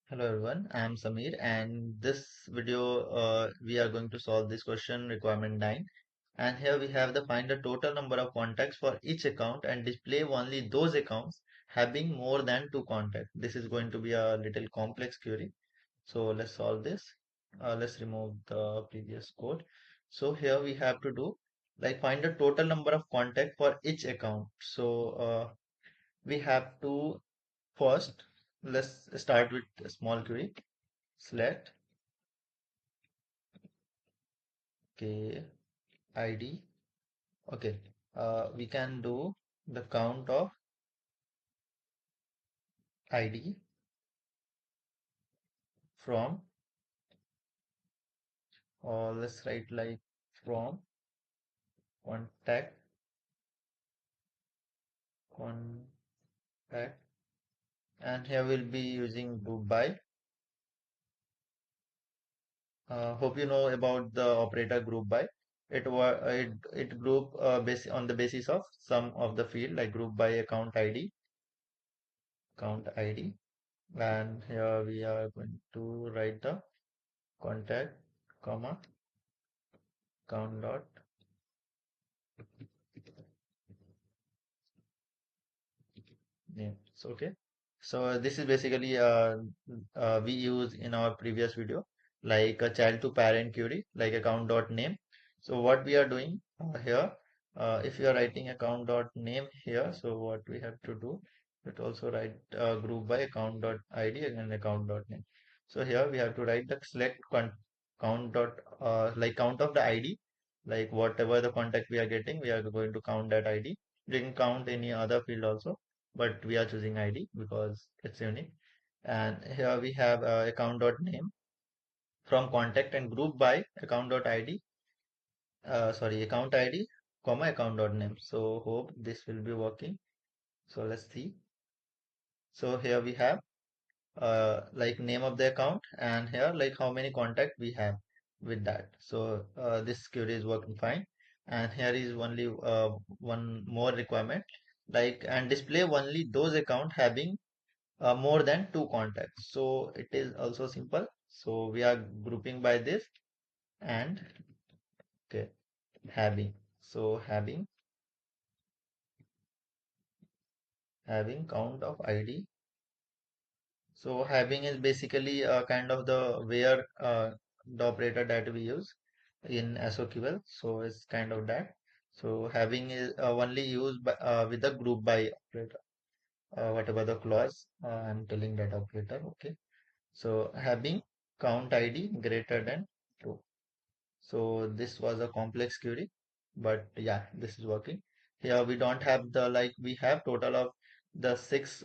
Hello everyone, I am Sameer and this video we are going to solve this question requirement 9, and here we have the find the total number of contacts for each account and display only those accounts having more than two contacts. This is going to be a little complex query. So let's solve this. Let's remove the previous code. So here we have to do like find the total number of contacts for each account. So we have to first, let's start with a small query. Select okay ID. Okay, we can do the count of ID from, or let's write like from contact contact, and here we'll be using group by. Hope you know about the operator group by. It group base on the basis of some of the field like group by account ID, and here we are going to write the contact comma count dot name. So okay. So this is basically we use in our previous video like a child to parent query like account dot name. So what we are doing here, if you are writing account dot name here, so what we have to do, it also write group by account dot ID and account dot name. So here we have to write the select count dot like count of the ID, like whatever the contact we are getting, we are going to count that ID. We can count any other field also, but we are choosing ID because it's unique. And here we have account.name from contact and group by account.id, sorry, account ID, comma account.name. So hope this will be working. So let's see. So here we have like name of the account, and here like how many contact we have with that. So this query is working fine. And here is only one more requirement, like and display only those account having more than two contacts. So it is also simple. So we are grouping by this and okay, having. So having count of ID. So having is basically a kind of the where the operator that we use in SOQL. So it's kind of that. So having is only used by, with the group by operator. Whatever the clause I'm telling that operator. Okay. So having count ID greater than 2. So this was a complex query, but yeah, this is working. Here we don't have the like we have total of the six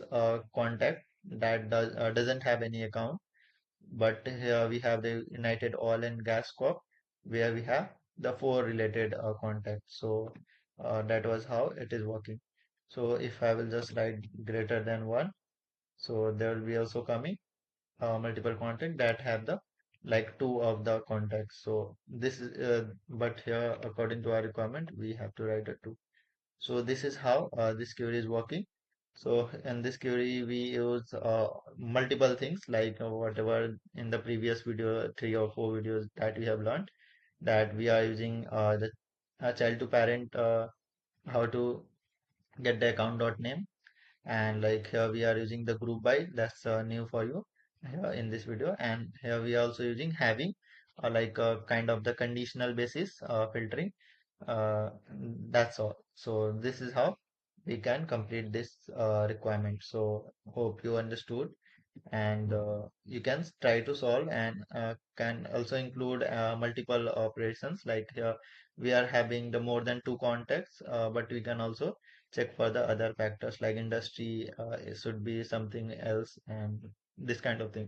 contact that doesn't have any account, but here we have the United Oil and Gas Corp where we have the four related contacts. So that was how it is working. So if I will just write greater than one, so there will be also coming multiple contact that have the like two of the contacts. So this is but here according to our requirement we have to write a two. So this is how this query is working. So in this query we use multiple things like whatever in the previous video, 3 or 4 videos that we have learned, that we are using the child to parent, how to get the account dot name, and like here we are using the group by, that's new for you here in this video. And here we are also using having like kind of the conditional basis filtering. That's all. So this is how we can complete this requirement. So hope you understood, and you can try to solve, and can also include multiple operations like here we are having the more than two contacts, but we can also check for the other factors like industry, it should be something else, and this kind of thing.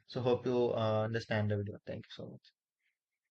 So hope you understand the video. Thank you so much.